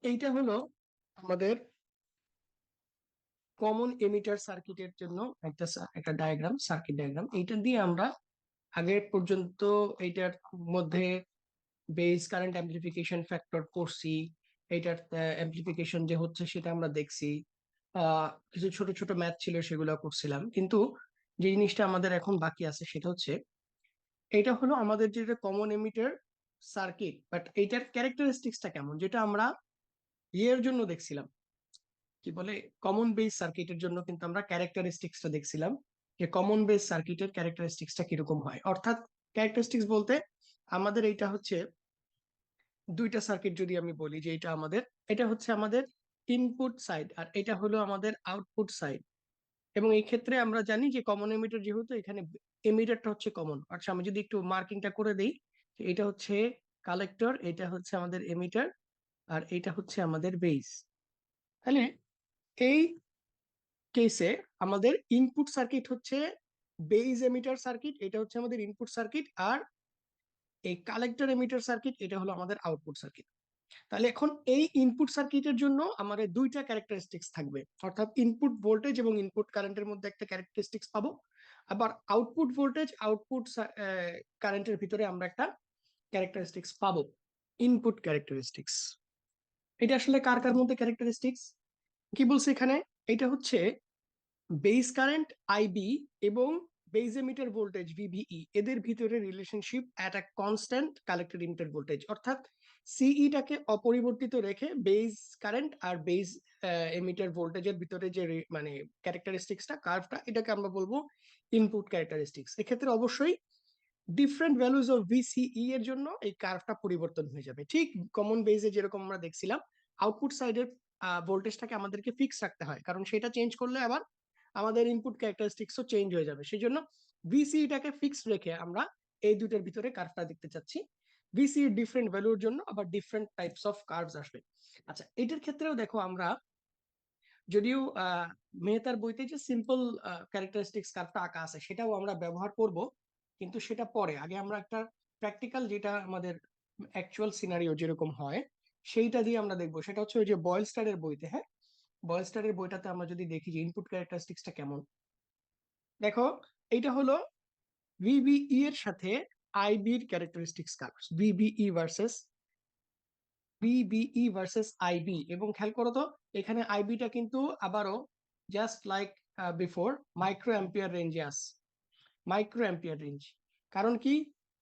এইটা হলো আমাদের কমন এমিটার সার্কিটের জন্য একটা ডায়াগ্রাম, সার্কিট ডায়াগ্রাম। এইটা দিয়ে আমরা আগে পর্যন্ত এইটার মধ্যে বেস কারেন্ট অ্যাম্প্লিফিকেশন ফ্যাক্টর পড়ছি। এইটার অ্যাম্প্লিফিকেশন যে হচ্ছে সেটা আমরা দেখছি। কিছু ছোট ছোট ম্যাথ ছিল, সেগুলো করছিলাম। কিন্তু যে জিনিসটা আমাদের এখন বাকি আছে সেটা হচ্ছে, এটা হলো আমাদের যেটা কমন এমিটার সার্কিট, বাট এইটার ক্যারেক্টারিস্টিক্সটা কেমন, যেটা আমরা ইয়ের জন্য দেখছিলাম, কি বলে, কমন বেস সার্কিটের জন্য কিন্তু আমরা ক্যারেক্টারিস্টিক্সটা দেখছিলাম, যে কমন বেস সার্কিটের ক্যারেক্টারিস্টিক্সটা কিরকম হয়। অর্থাৎ ক্যারেক্টারিস্টিক্স বলতে আমাদের এইটা হচ্ছে দুইটা সার্কিট। যদি আমি বলি যে এটা হচ্ছে আমাদের ইনপুট সাইড, আর এটা হলো আমাদের আউটপুট সাইড। এবং এই ক্ষেত্রে আমরা জানি যে কমন এমিটার, যেহেতু এখানে এমিটারটা হচ্ছে কমন। আচ্ছা, আমি যদি একটু মার্কিংটা করে দিই, এটা হচ্ছে কালেক্টর, এটা হচ্ছে আমাদের এমিটার, আর এটা হচ্ছে আমাদের বেস। তাহলে এই কেসে আমাদের ইনপুট সার্কিট হচ্ছে বেস এমিটার সার্কিট, এটা হচ্ছে আমাদের ইনপুট সার্কিট। আর এই কালেক্টর এমিটার সার্কিট, এটা হলো আমাদের আউটপুট সার্কিট। তাহলে এখন এই ইনপুট সার্কিটের জন্য আমাদের দুইটা ক্যারেক্টারিস্টিক্স থাকবে, অর্থাৎ ইনপুট ভোল্টেজ এবং ইনপুট কারেন্টের মধ্যে একটা ক্যারেক্টারিস্টিক্স পাবো। আবার আউটপুট ভোল্টেজ, আউটপুট কারেন্টের ভিতরে আমরা একটা ক্যারেক্টারিস্টিক্স পাবো, ইনপুট ক্যারেক্টারিস্টিক্স। এটা আসলে কার কার মধ্যে ক্যারেক্টারিস্টিক্স কি বলছে এখানে? এটা হচ্ছে বেস কারেন্ট আইবি এবং বেস এমিটার ভোল্টেজ ভিবিই, এদের ভিতরে relationship at a constant collector emitter voltage. অর্থাৎ সিইটাকে অপরিবর্তিত রেখে বেস কারেন্ট আর বেস এমিটার ভোল্টেজের ভিতরে যে মানে ক্যারেক্টারিস্টিক্সটা, কার্ভটা, এটাকে আমরা বলবো ইনপুট ক্যারেক্টারিস্টিক্স। এক্ষেত্রে অবশ্যই ডিফারেন্ট ভ্যালুজ অফ ভিসিই এর জন্য এই কার্ভটা পরিবর্তন হয়ে যাবে। ঠিক কমন বেসে যেরকম আমরা দেখছিলাম, আউটপুট সাইডের ভোল্টেজটাকে আমাদেরকে ফিক্স রাখতে হয়, কারণ সেটা চেঞ্জ করলে আবার আমাদের ইনপুট ক্যারেক্টারিস্টিক্সও চেঞ্জ হয়ে যাবে। সেই জন্য ভিসিইটাকে ফিক্স রেখে আমরা এই দুটোর ভিতরে কার্ভটা দেখতে চাচ্ছি। ভিসিই ডিফারেন্ট ভ্যালুর জন্য আবার ডিফারেন্ট টাইপস অফ কার্ভস আসবে। আচ্ছা, এটার ক্ষেত্রেও দেখো, আমরা যদিও মেহতার বইতে যে সিম্পল ক্যারেক্টারিস্টিক্স কার্ভটা আঁকা আছে সেটাও আমরা ব্যবহার করব, কিন্তু সেটা পরে। আগে আমরা একটা প্র্যাকটিক্যাল, যেটা আমাদের অ্যাকচুয়াল সিনারিও যেরকম হয় সেইটা দিয়ে আমরা দেখবো। সেটা হচ্ছে ওই যে বয়েলস্টারের বইতে। হ্যাঁ, বয়েলস্টারের বইটাতে আমরা যদি দেখি যে ইনপুট ক্যারেক্টারিস্টিক্সটা কেমন, দেখো এইটা হলো ভিবিই এর সাথে আইবির characteristics curve, VBE versus IB. এবং খেয়াল করো তো, এখানে আইবিটা কিন্তু আবারও just like before micro ampere রেঞ্জে আছে, মাইক্রো অ্যাম্পিয়ার রেঞ্জ। কারণ কি,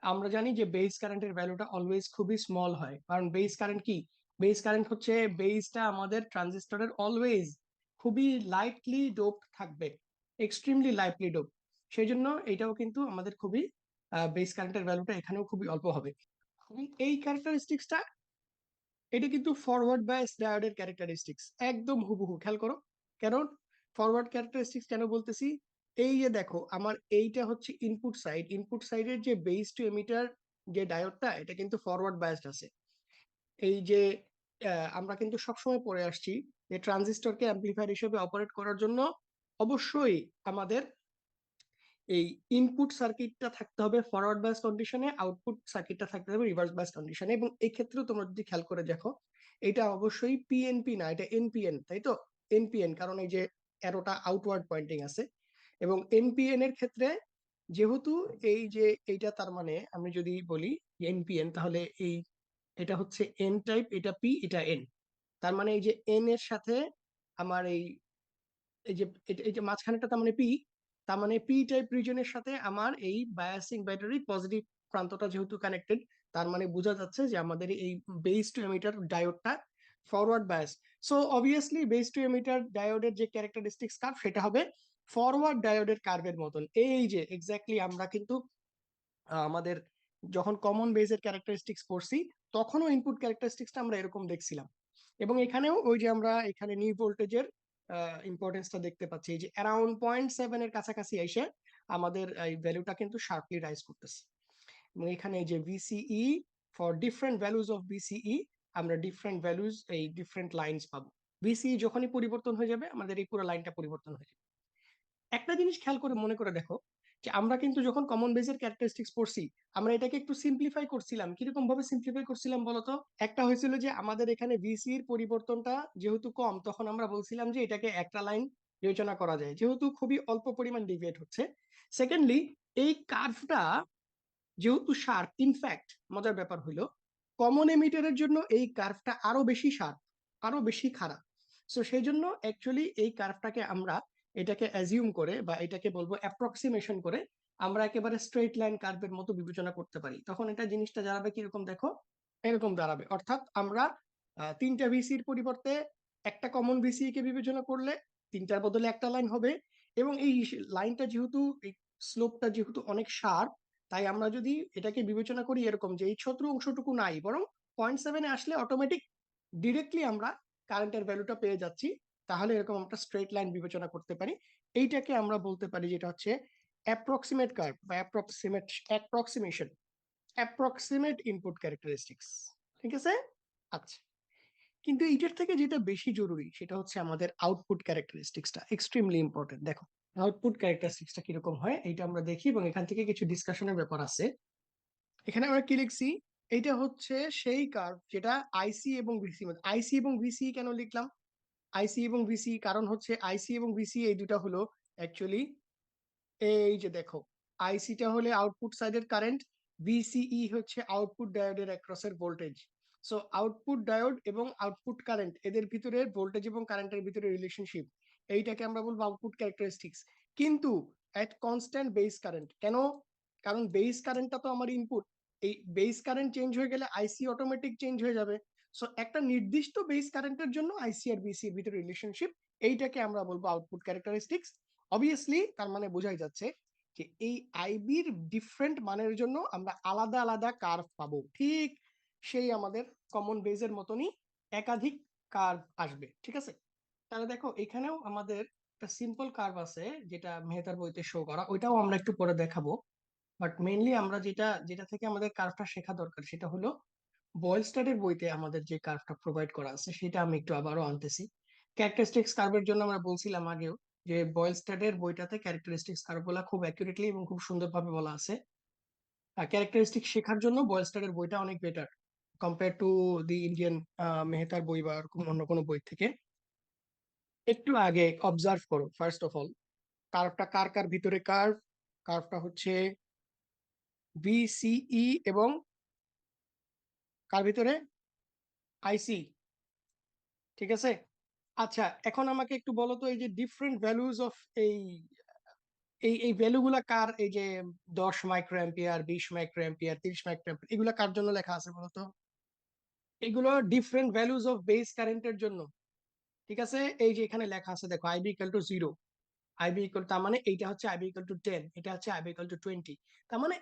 আমরা জানি যে বেস কারেন্টের ভ্যালুটা অলওয়েজ খুবই স্মল হয়। কারণ বেস কারেন্ট কি, বেস কারেন্ট হচ্ছে বেসটা আমাদের ট্রানজিস্টরের অলওয়েজ খুবই লাইটলি ডোপ থাকবে, এক্সট্রিমলি লাইটলি ডোপ। সেই জন্য এটাও কিন্তু আমাদের খুবই বেস কারেন্টের ভ্যালুটা এখানেও খুবই অল্প হবে। এই ক্যারেক্টারিস্টিক্সটা, এটা কিন্তু ফরওয়ার্ড বায়াস ডায়োডের ক্যারেক্টারিস্টিক্স একদম হুবহু। খেয়াল করো কেন ফরওয়ার্ড ক্যারেক্টারিস্টিক্স কেন বলতেছি। এই যে দেখো, আমার এইটা হচ্ছে ইনপুট সাইড, ইনপুট সাইডের যে বেস টু এমিটার যে ডায়োডটা, এটা কিন্তু ফরওয়ার্ড বায়াসড আছে। এই যে আমরা কিন্তু সবসময় পড়ে আসছি যে ট্রানজিস্টরকে অ্যাম্পলিফায়ার হিসেবে অপারেট করার জন্য অবশ্যই আমাদের এই ইনপুট সার্কিটটা থাকতে হবে ফরওয়ার্ড বায়াস কন্ডিশনে, আউটপুট সার্কিটটা থাকতে হবে রিভার্স বায়াস কন্ডিশনে। এবং এই ক্ষেত্রেও তোমরা যদি খেয়াল করে দেখো, এটা অবশ্যই পিএনপি না, এটা এনপিএন, তাই তো? এনপিএন, কারণ এই যে অ্যারোটা আউটওয়ার্ড পয়েন্টিং আছে। এবং এনপিএন এর ক্ষেত্রে যেহেতু এই যে এইটা, তার মানে আমি যদি বলি এনপিএন, তাহলে এটা হচ্ছে এন টাইপ, এটা পি, এটা এন। তার মানে এই যে এন এর সাথে আমার এই যে মাঝখানেটা, তার মানে পি, তার মানে পি টাইপ রিজনের সাথে আমার এই বায়াসিং ব্যাটারি পজিটিভ প্রান্তটা যেহেতু কানেক্টেড, তার মানে বোঝা যাচ্ছে যে আমাদের এই বেস টু এমিটার ডায়োডটা forward bias. So obviously base to emitter ডায়োডের যে ক্যারেক্টারিস্টিক্স কার্ভ, সেটা হবে ফরওয়ার্ড ডায়োডের কার্ভের মতন। এই যে এক্স্যাক্টলি আমরা কিন্তু আমাদের যখন কমন বেসের ক্যারেক্টারিস্টিক্স পড়ছি, তখনও ইনপুট ক্যারেক্টারিস্টিক্সটা আমরা এরকম দেখছিলাম। এবং এখানেও ওই যে আমরা এখানে নিউ ভোল্টেজের ইম্পর্টেন্সটা দেখতে পাচ্ছি, এই যে অ্যারাউন্ড 0.7 এর কাছাকাছি এসে আমাদের এই ভ্যালুটা কিন্তু শার্পলি রাইজ করতেছে। এবং এখানে এই যে VCE, for different values of VCE আমরা ডিফারেন্ট ভ্যালুজ, এই ডিফারেন্ট লাইনস পাবো। ভিসিই যখনই পরিবর্তন হয়ে যাবে, আমাদের এই পুরো লাইনটা পরিবর্তন হয়ে যাবে। একটা জিনিস খেয়াল করে মনে করে দেখো, যে আমরা কিন্তু যখন কমন বেসের ক্যারেক্টারিস্টিক্স পড়ছি, আমরা এটাকে একটু সিম্পলিফাই করছিলাম। কিরকম ভাবে সিম্পলিফাই করছিলাম বলতো? একটা হয়েছিল যে আমাদের এখানে ভিসি এর পরিবর্তনটা যেহেতু কম, তখন আমরা বলছিলাম যে এটাকে একটা লাইন বিবেচনা করা যায়, যেহেতু খুবই অল্প পরিমাণ ডিভিয়েট হচ্ছে। সেকেন্ডলি, এই কার্ভটা যেহেতু শার্প, ইনফ্যাক্ট মজার ব্যাপার হইলো কমন এমিটারের জন্য এই কার্ভটা আরো বেশি শার্প, আরো বেশি খারাপ। সো সেই জন্য অ্যাকচুয়ালি এই কার্ভটাকে আমরা এটাকে অ্যাজিউম করে বা এটাকে বলবো অ্যাপ্রক্সিমেশন করে আমরা একেবারে স্ট্রেট লাইন কার্ভের মতো বিবেচনা করতে পারি। তখন এটা জিনিসটা দাঁড়াবে কিরকম দেখো, এরকম দাঁড়াবে। অর্থাৎ আমরা তিনটা ভিসির পরিবর্তে একটা কমন ভিসি কে বিবেচনা করলে তিনটার বদলে একটা লাইন হবে। এবং এই লাইনটা যেহেতু, এই স্লোপটা যেহেতু অনেক শার্প, তাই আমরা যদি এটাকে বিবেচনা করি এরকম যে এই ছোট অংশটুকু নাই, বরং 0.7 আসলে অটোমেটিক ডিরেক্টলি আমরা কারেন্টের ভ্যালুটা পেয়ে যাচ্ছি, তাহলে এরকম আমরা স্ট্রেট লাইন বিবেচনা করতে পারি। এইটাকে আমরা বলতে পারি যেটা হচ্ছে অ্যাপ্রক্সিমেট কার্ভ বা অ্যাপ্রক্সিমেশন, অ্যাপ্রক্সিমেট ইনপুট ক্যারেক্টারিস্টিক্স। ঠিক আছে? আচ্ছা, কিন্তু এইটার থেকে যেটা বেশি জরুরি সেটা হচ্ছে আমাদের আউটপুট ক্যারেক্টারিস্টিক্সটা, এক্সট্রিমলি ইম্পর্টেন্ট। দেখো আউটপুট ক্যারেক্টারিস্টিক্সটা কিরকম হয় এইটা আমরা দেখি, এবং এখান থেকে কিছু ডিসকাশনের ব্যাপার আছে। এখানে আমরা কি লিখছি? এইটা হচ্ছে সেই কার্ভ যেটা আইসি এবং ভিসি মধ্যে। আইসি এবং ভিসি কেন লিখলাম? আইসি এবং ভিসি কারণ হচ্ছে আইসি এবং ভিসি এই দুটা হলো অ্যাকচুয়ালি, এই যে দেখো, আইসিটা হলে আউটপুট সাইডের কারেন্ট, ভিসিই হচ্ছে আউটপুট ডায়োডের অ্যাক্রসের ভোল্টেজ। সো আউটপুট ডায়োড এবং আউটপুট কারেন্ট, এদের ভিতরে ভোল্টেজ এবং কারেন্টের ভিতরে রিলেশনশিপ, এইটাকে আমরা বলবো আউটপুট ক্যারেক্টারিস্টিক্স। কিন্তু এট কনস্ট্যান্ট বেস কারেন্ট। কেন? কারণ বেস কারেন্টটা তো আমার ইনপুট। এই বেস কারেন্ট চেঞ্জ হয়ে গেলে আইসি অটোমেটিক চেঞ্জ হয়ে যাবে। সো একটা নির্দিষ্ট বেস কারেন্টের জন্য আইসি আর বিসি এর ভিতরে রিলেশনশিপ, এইটাকে আমরা বলবো আউটপুট ক্যারেক্টারিস্টিক্স। অবভিয়াসলি তার মানে বোঝাই যাচ্ছে যে এই আইবির ডিফারেন্ট মানের জন্য আমরা আলাদা আলাদা কার্ভ পাবো, ঠিক সেই আমাদের কমন বেজের মতনই একাধিক কার্ভ আসবে। ঠিক আছে? তাহলে দেখো এখানেও আমাদের একটা সিম্পল কার্ভ আছে যেটা মেহতার বইতে শো করা, ওইটাও আমরা একটু পরে দেখাবো। বাট মেইনলি আমরা যেটা যেটা থেকে আমাদের কার্ভটা শেখা দরকার সেটা হলো বয়েলস্টাডের বইতে আমাদের যে কার্ভটা প্রোভাইড করা আছে সেটা আমি একটু আবারও আনতেছি। ক্যারেক্টারিস্টিক্স কার্ভের জন্য আমরা বলছিলাম আগেও যে বয়েলস্টাডের বইটাতে ক্যারেক্টারিস্টিক্স কার্ভ গুলা খুব অ্যাকুরেটলি এবং খুব সুন্দরভাবে বলা আছে। আর ক্যারেক্টারিস্টিক শেখার জন্য বয়েলস্টাডের বইটা অনেক better compare to the Indian মেহতার বই বা অন্য কোনো বই থেকে। একটু আগে অবজার্ভ করো ফার্স্ট অফ অল, কার্ভটা কার কার ভিতরে কার্ভ? কার্ভটা হচ্ছে বিসিই এবং কার ভিতরে? আইসি। ঠিক আছে? আচ্ছা, এখন আমাকে একটু বলো তো এই যে ডিফারেন্ট ভ্যালুজ অফ এই এই এই ভ্যালুগুলা কার? এই যে 10 micro ampere, 20 micro ampere, 30 micro ampere, এগুলা কার জন্য লেখা আছে বলতো? এগুলো ডিফারেন্ট ভ্যালুজ অফ বেস কারেন্টের জন্য। ঠিক আছে? এই যে এখানে লেখা আছে দেখো, IB equal to 0, IB equal, তার মানে এইটা হচ্ছে আইবি ইকুয়াল টু 10, এটা হচ্ছে আইবি ইকুয়াল টু 20। তার মানে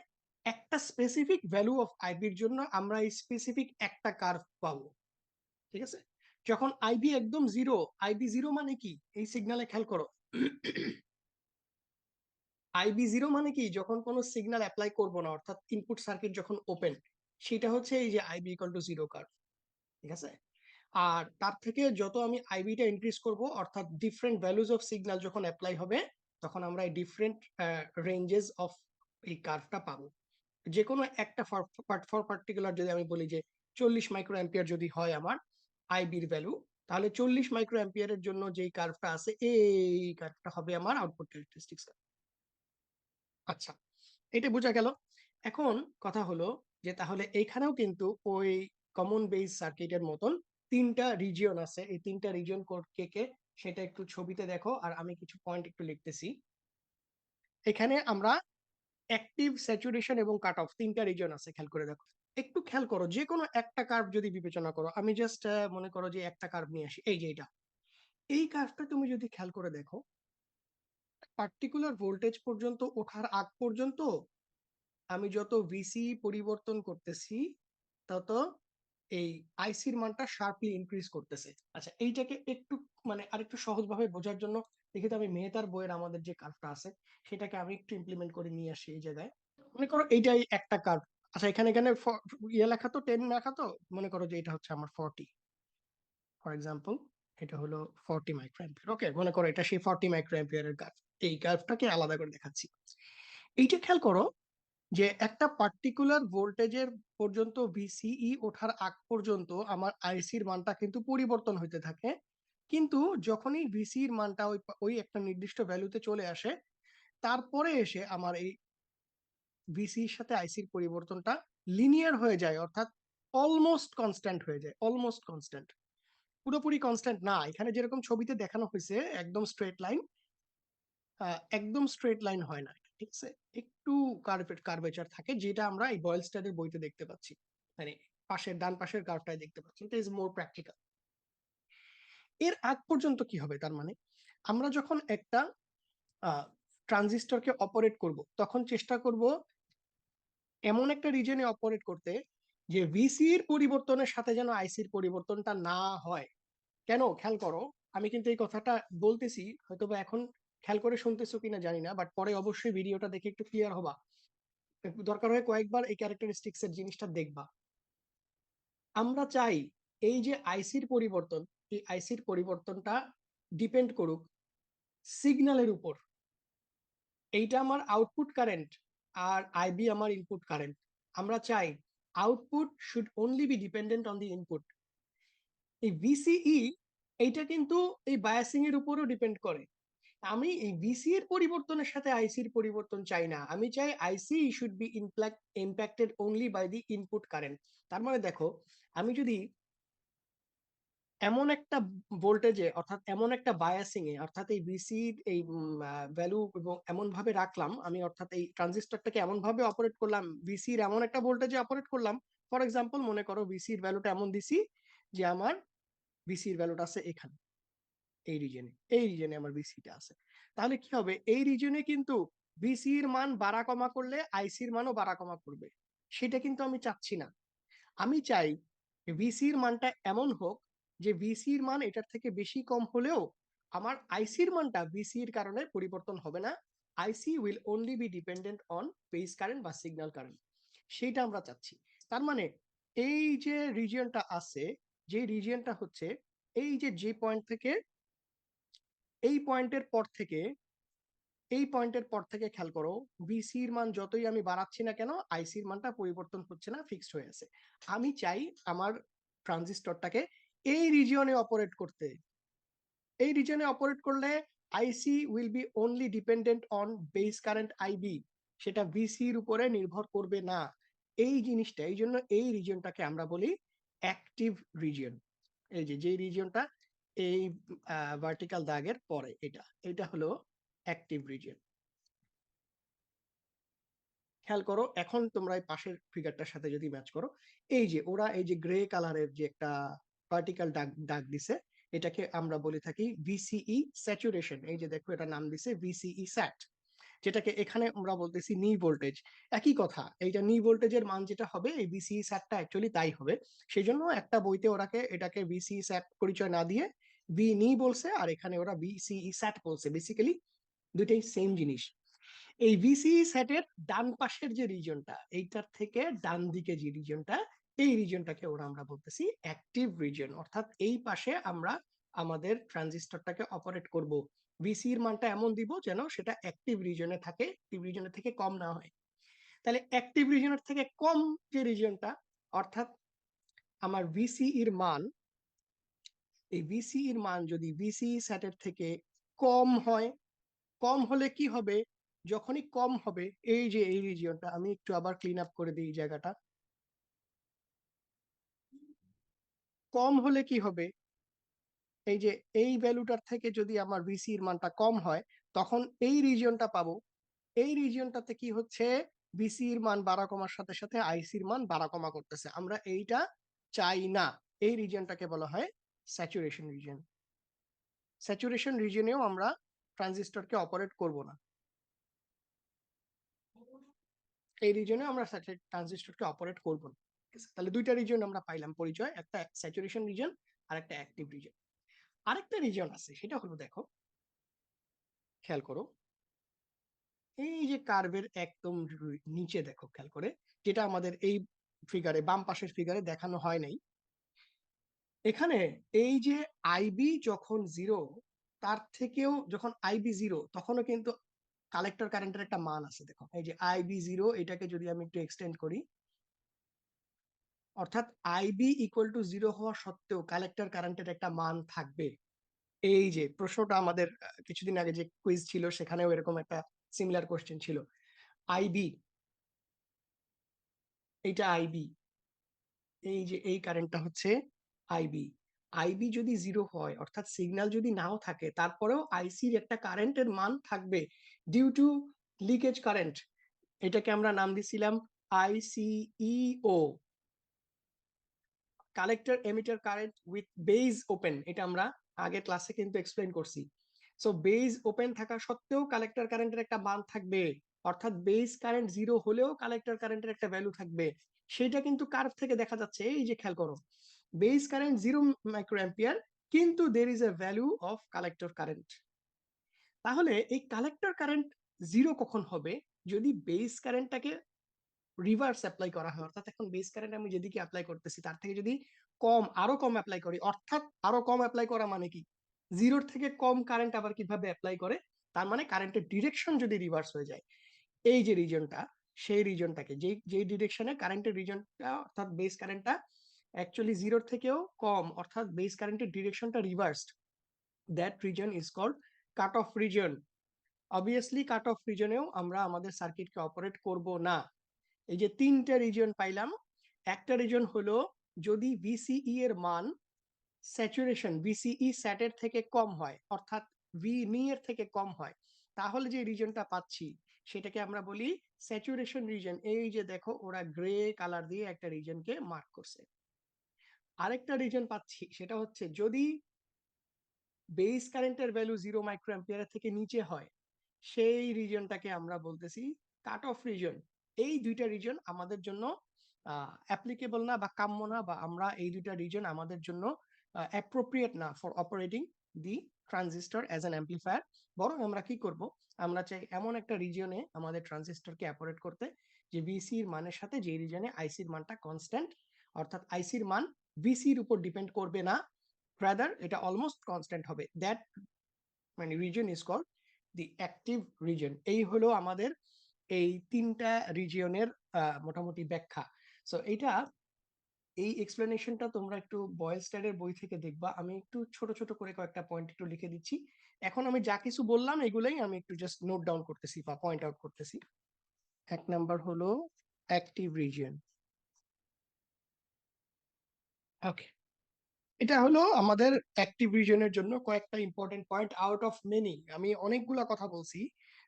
একটা স্পেসিফিক ভ্যালু অফ আইবির জন্য আমরা এই স্পেসিফিক একটা কার্ভ পাবো। ঠিক আছে? যখন আইবি একদম জিরো, আইবি জিরো মানে কি এই সিগনালে খেয়াল করো। আইবি জিরো মানে কি? যখন কোনো সিগন্যাল অ্যাপ্লাই করব না, অর্থাৎ ইনপুট সার্কিট যখন ওপেন, সেটা হচ্ছে এই যে IB equal to zero curve. ঠিক আছে? আর তার থেকে যত আমি আইবিটা ইনক্রিজ করব, অর্থাৎ ডিফারেন্ট ভ্যালুজ অফ সিগন্যাল যখন অ্যাপ্লাই হবে, তখন আমরা এই ডিফারেন্ট রেঞ্জেস অফ এই কার্ভটা পাবো। যে কোনো একটা ফর পার্টিকুলার যদি আমি বলি যে 40 মাইক্রো অ্যাম্পিয়ার যদি হয় আমার আইবির ভ্যালু, তাহলে 40 মাইক্রো অ্যাম্পিয়ারের জন্য যেই কার্ভটা আছে এই কার্ভটা হবে আমার আউটপুট ক্যারেক্টারিস্টিক্স। আচ্ছা, এটা বোঝা গেল। এখন কথা হলো যে তাহলে এইখানেও কিন্তু ওই কমন বেস সার্কিটের মতন তিনটা রিজিয়ন আছে। এই তিনটা রিজিয়ন কে কে সেটা একটু ছবিতে দেখো, আর আমি কিছু পয়েন্ট একটু লিখতেছি। এখানে আমরা অ্যাক্টিভ, স্যাচুরেশন এবং কাট অফ তিনটা রিজন আছে, খেয়াল করে দেখো। একটু খেয়াল করো, যে কোনো একটা কার্ভ যদি বিবেচনা করো, আমি জাস্ট মনে করো যে একটা কার্ভ নিয়ে আসি, এই যে এটা, এই কার্ভটা তুমি যদি খেয়াল করে দেখো, পার্টিকুলার ভোল্টেজ পর্যন্ত ওঠার আগ পর্যন্ত আমি যত ভিসি পরিবর্তন করতেছি তত এই আইসির মানটা শার্পলি ইনক্রিজ করতেছে। আচ্ছা, এইটাকে একটু মানে আরেকটু সহজ ভাবে বোঝার জন্য দেখি তো আমি মেহতার বইয়ের আমাদের যে কার্ভটা আছে সেটাকে আমি একটু ইমপ্লিমেন্ট করে নিয়ে আসি এই জায়গায়। মনে করো এইটাই একটা কার্ভ। আচ্ছা, এখানে এখানে ইয়ে লেখা তো 10 লেখা, তো মনে করো যে এটা হচ্ছে আমার 40, ফর এক্সাম্পল এটা হলো 40 মাইক্রো অ্যাম্পিয়ার। ওকে, মনে করো এটা সেই 40 মাইক্রো অ্যাম্পিয়ারের কার্ভ। এই কার্ভটাকে আলাদা করে দেখাচ্ছি। এইটা খেয়াল করো যে একটা পার্টিকুলার ভোল্টেজের পর্যন্ত ভিসিই ওঠার আগ পর্যন্ত আমার আইসির মানটা কিন্তু পরিবর্তন হতে থাকে, কিন্তু যখনই ভিসির মানটা ওই ওই একটা নির্দিষ্ট ভ্যালুতে চলে আসে, তারপরে এসে আমার এই ভিসির সাথে আইসির পরিবর্তনটা লিনিয়ার হয়ে যায়, অর্থাৎ অলমোস্ট কনস্ট্যান্ট হয়ে যায়। অলমোস্ট কনস্ট্যান্ট, পুরোপুরি কনস্ট্যান্ট না। এখানে যেরকম ছবিতে দেখানো হয়েছে একদম স্ট্রেট লাইন, একদম স্ট্রেট লাইন হয় না, ঠিক আছে, একটু কার্ভেচার থাকে, যেটা আমরা এই বয়েলস্টাডের বইতে দেখতে পাচ্ছি, মানে পাশের ডান পাশের কার্ভটাই দেখতে পাচ্ছি। এটা ইজ মোর প্র্যাকটিক্যাল। এর আগ পর্যন্ত কি হবে, তার মানে আমরা যখন একটা ট্রানজিস্টরকে অপারেট করব, তখন চেষ্টা করব এমন একটা রিজনে অপারেট করতে যে ভিসির পরিবর্তনের সাথে যেন আইসির পরিবর্তনটা না হয়। কেন, খেয়াল করো, আমি কিন্তু এই কথাটা বলতেছি, হয়তো বা এখন খেয়াল করে শুনতেছো কিনা জানি না, বাট পরে অবশ্যই ভিডিওটা দেখে একটু ক্লিয়ার হবা, দরকার হয় কয়েকবার এই ক্যারেক্টারিস্টিক্স এর জিনিসটা দেখবা। আমরা চাই এই যে আইসির পরিবর্তন, এই আইসির পরিবর্তনটা ডিপেন্ড করুক সিগন্যালের উপর। এইটা আমার আউটপুট কারেন্ট, আর আইবি আমার ইনপুট কারেন্ট। আমরা চাই output should only be dependent on the input. এই ভিসিই এইটা কিন্তু এই বায়াসিং এর উপরও ডিপেন্ড করে। আমি এই ভিসি এর পরিবর্তনের সাথে আইসির পরিবর্তন চাই না, আমি চাই IC should be impacted only by the input current. তার মানে দেখো, আমি যদি এমন একটা ভোল্টেজে, অর্থাৎ এমন একটা বায়াসিং এ, অর্থাৎ এই ভিসি এই ভ্যালু এবং এমন ভাবে রাখলাম আমি, অর্থাৎ এই ট্রানজিস্টরটাকে এমন ভাবে অপারেট করলাম, ভিসির এমন একটা ভোল্টেজে অপারেট করলাম, ফর এক্সাম্পল মনে করো ভিসির ভ্যালুটা এমন দিছি যে আমার ভিসির ভ্যালুটা আছে এখানে, এই রিজনে, এই রিজনে আমার ভিসিটা আছে। তাহলে কি হবে, এই রিজনে কিন্তু ভিসির মান বাড়া কমা করলে আইসির মানও বাড়া কমা করবে। সেটা কিন্তু আমি চাচ্ছি না। আমি চাই ভিসির মানটা এমন হোক যে ভিসির মান এটার থেকে বেশি কম হলেও আমার আইসির মানটা ভিসির কারণে পরিবর্তন হবে না। IC will only be dependent on base current বা সিগন্যাল কারেন্ট, সেটা আমরা চাচ্ছি। তার মানে এই যে রিজিয়নটা আছে, যে রিজিয়নটা হচ্ছে এই যে পয়েন্ট থেকে এই পয়েন্টের পর থেকে, এই পয়েন্টের পর থেকে খেয়াল করো, ভিসির মান যতই আমি বাড়াচ্ছি না কেন আইসির মানটা পরিবর্তন হচ্ছে না, ফিক্সড হয়ে আছে। আমি চাই আমার ট্রানজিস্টরটাকে এই রিজিয়নে অপারেট করতে। এই রিজিয়নে অপারেট করলে IC will be only dependent on base current IB, সেটা ভিসির উপরে নির্ভর করবে না। এই জিনিসটা, এই জন্য এই রিজিয়নটাকে আমরা বলি অ্যাক্টিভ রিজিয়ন। এই যে রিজিয়নটা এই ভার্টিক্যাল দাগের পরে, এটা এটা হলো অ্যাক্টিভ রিজিয়ন। খেয়াল করো, এখন তোমরা এই পাশের ফিগারটার সাথে যদি ম্যাচ করো, এই যে ওরা এই যে গ্রে কালারের যে একটা ভার্টিক্যাল দাগ দাগ দিছে, এটাকে আমরা বলে থাকি ভিসিই স্যাচুরেশন। এই যে দেখো, এটা নাম দিছে ভিসিই স্যাট, যেটাকে এখানে আমরা বলতেছি নি ভোল্টেজ। একই কথা, এইটা নি ভোল্টেজের মান যেটা হবে, এই ভিসিই স্যাটটা অ্যাকচুয়ালি তাই হবে। সেই জন্য একটা বইতে ওরাকে এটাকে ভিসিই স্যাট পরিচয় না দিয়ে ভি নি বলছে, আর এখানে ওরা ভিসিই স্যাট বলছে। বেসিক্যালি দুইটাই সেম জিনিস। এই ভিসি সেটের ডান পাশের যে রিজনটা, এইটার থেকে ডান দিকে যে রিজনটা, এই রিজনটাকে ওরা আমরা বলতেছি অ্যাক্টিভ রিজন। অর্থাৎ এই পাশে আমরা আমাদের ট্রানজিস্টরটাকে অপারেট করব, ভিসির মানটা এমন দিব যেন সেটা অ্যাক্টিভ রিজনে থাকে, অ্যাক্টিভ রিজনের থেকে কম না হয়। তাহলে অ্যাক্টিভ রিজনের থেকে কম যে রিজনটা, অর্থাৎ আমার ভিসি এর মান, এই ভিসি এর মান যদি ভিসি সেটের থেকে কম হয়, কম হলে কি হবে, যখনই কম হবে, এই যে এই রিজিয়নটা, আমি একটু আবার ক্লিন আপ করে দিই জায়গাটা। কম হলে কি হবে, এই যে এই ভ্যালুটার থেকে যদি আমার ভিসির মানটা কম হয়, তখন এই রিজিয়নটা পাবো। এই রিজিয়নটাতে কি হচ্ছে, ভিসির মান বাড়া কমার সাথে সাথে আইসির মান বাড়া কমা করতেছে। আমরা এইটা চাই না। এই রিজিয়নটাকে বলা হয় স্যাচুরেশন রিজিয়ন। স্যাচুরেশন রিজিয়নেও আমরা ট্রানজিস্টরকে অপারেট করব না, এই রিজনে আমরা ট্রানজিস্টরকে অপারেট করব না। তাহলে দুইটা রিজন আমরা পাইলাম পরিচয়, একটা স্যাচুরেশন রিজন আর একটা অ্যাক্টিভ রিজন। আরেকটা রিজন আছে, সেটা হলো দেখো, খেয়াল করো, এই যে কার্ভের একদম নিচে দেখো, খেয়াল করে, যেটা আমাদের এই ফিগারে, বাম পাশের ফিগারে দেখানো হয় নাই, এখানে এই যে আইবি যখন জিরো, তার থেকেও যখন আইবি জিরো, তখনও কিন্তু কালেক্টর কারেন্টের একটা মান আছে। দেখো এই যে IB0, এটাকে যদি আমি একটু এক্সটেন্ড করি, অর্থাৎ IB ইকুয়াল টু 0 হওয়া সত্ত্বেও কালেক্টর কারেন্টের একটা মান থাকবে। এই যে প্রশ্নটা আমাদের কিছুদিন আগে যে কুইজ ছিল সেখানেও এরকম একটা সিমিলার কোশ্চেন ছিল। আইবি, এইটা আইবি, এই যে এই কারেন্টটা হচ্ছে আইবি। আইবি যদি 0 হয়, অর্থাৎ সিগন্যাল যদি নাও থাকে, তারপরেও আইসির একটা কারেন্টের মান থাকবে ডিউ টু লিকেজ কারেন্ট। এটাকে আমরা নাম দিছিলাম ICEO, collector emitter current with base open. এটা আমরা আগে ক্লাসে কিন্তু এক্সপ্লেইন করছি। সো বেজ ওপেন থাকা সত্ত্বেও কালেক্টর কারেন্টের একটা মান থাকবে, অর্থাৎ বেজ কারেন্ট 0 হলেও কালেক্টর কারেন্টের একটা ভ্যালু থাকবে। সেটা কিন্তু কার্ভ থেকে দেখা যাচ্ছে, এই যে খেয়াল করো, বেজ কারেন্ট 0 মাইক্রো অ্যাম্পিয়ার, কিন্তু there is a value of collector current. তাহলে এই কালেক্টর কারেন্ট 0 কখন হবে? যদি বেজ কারেন্টটাকে রিভার্স অ্যাপ্লাই করা হয়, অর্থাৎ এখন বেস কারেন্ট আমি যেদিকে অ্যাপ্লাই করতেছি তার থেকে যদি আরো কম অ্যাপ্লাই করি, অর্থাৎ আরো কম অ্যাপ্লাই করা মানে কি, 0 থেকে কম কারেন্ট আবার কিভাবে অ্যাপ্লাই করে, তার মানে কারেন্টের ডিরেকশন যদি রিভার্স হয়ে যায়, এই যে রিজনটা, সেই রিজনটাকে, যেই ডিরেকশনে কারেন্টের রিজনটা, অর্থাৎ বেস কারেন্টটা অ্যাকচুয়ালি 0 থেকেও কম, অর্থাৎ বেস কারেন্টের ডিরেকশনটা reversed, that region is called cut off region. Obviously cut off রিজনেও আমরা আমাদের সার্কিটকে অপারেট করব না। এই যে তিনটা রিজন পাইলাম, একটা রিজন হলো যদি ভিসিই এর মান স্যাচুরেশন ভিসিই স্যাটের থেকে কম হয়, অর্থাৎ মি এর থেকে কম হয়, তাহলে যে রিজনটা পাচ্ছি সেটাকে আমরা বলি স্যাচুরেশন রিজন। এই যে দেখো ওরা গ্রে কালার দিয়ে একটা রিজনকে মার্ক করছে। আরেকটা রিজন পাচ্ছি, সেটা হচ্ছে যদি বেস কারেন্টের ভ্যালু 0 মাইক্রো অ্যাম্পিয়ারের থেকে নিচে হয়, সেই রিজনটাকে আমরা বলতেছি কাট অফ রিজন। এই দুইটা রিজন আমাদের জন্য অ্যাপ্লিকেবল না বা কাম্য না, বা আমরা এই দুইটা রিজন আমাদের জন্য অ্যাপ্রোপ্রিয়েট না for operating the transistor as an amplifier. বরং আমরা কি করব, আমরা চাই এমন একটা রিজনে আমাদের ট্রানজিস্টরকে অপারেট করতে যে ভিসির মানের সাথে যে রিজনে আইসির মানটা কনস্ট্যান্ট, অর্থাৎ আইসির মান ভিসির উপর ডিপেন্ড করবে না, রাদার এটা অলমোস্ট কনস্ট্যান্ট হবে। দ্যাট মানে region is called the active region. এই হলো আমাদের এই তিনটা রিজিয়নের মোটামুটি ব্যাখ্যা। সো এইটা, এই এক্সপ্লেনেশনটা তোমরা একটু বয়েলস্টাডের বই থেকে দেখবা। আমি একটু ছোট ছোট করে কয়েকটা পয়েন্ট একটু লিখে দিচ্ছি। এখন আমি যা কিছু বললাম এগুলাই আমি একটু জাস্ট নোট ডাউন করতেছি বা পয়েন্ট আউট করতেছি। এক নাম্বার হলো অ্যাক্টিভ রিজিয়ন। ওকে, এটা হলো আমাদের অ্যাক্টিভ রিজনের জন্য কয়েকটা important point out of many. আমি অনেকগুলা কথা বলছি,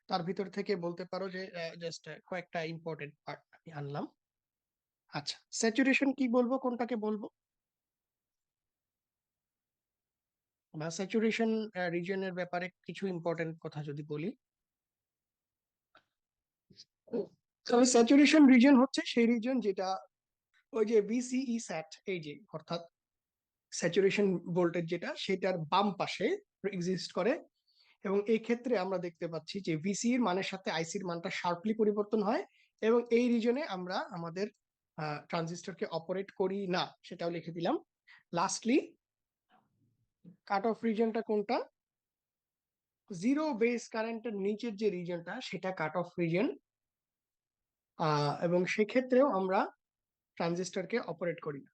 তার ভিতর থেকে বলতে পারো যে জাস্ট কয়েকটা ইম্পর্টেন্ট পার্ট আমি আনলাম। আচ্ছা, স্যাচুরেশন কি বলবো, কোনটাকে বলবো, বা স্যাচুরেশন রিজনের ব্যাপারে কিছু ইম্পর্টেন্ট কথা যদি বলি, তবে স্যাচুরেশন রিজন হচ্ছে সেই রিজন যেটা ওই যে ভিসিই স্যাট, এই যে অর্থাৎ স্যাচুরেশন ভোল্টেজ যেটা, সেটার বাম পাশে এক্সিস্ট করে। এবং এই ক্ষেত্রে আমরা দেখতে পাচ্ছি যে ভিসি এর মানের সাথে আইসির মানটা শার্পলি পরিবর্তন হয়, এবং এই রিজনে আমরা আমাদের ট্রানজিস্টরকে অপারেট করি না, সেটাও লিখে দিলাম। লাস্টলি, কাট অফ রিজনটা কোনটা, 0 বেস কারেন্টের নিচের যে রিজনটা সেটা কাট অফ রিজন, এবং সেক্ষেত্রেও আমরা ট্রানজিস্টরকে অপারেট করি না।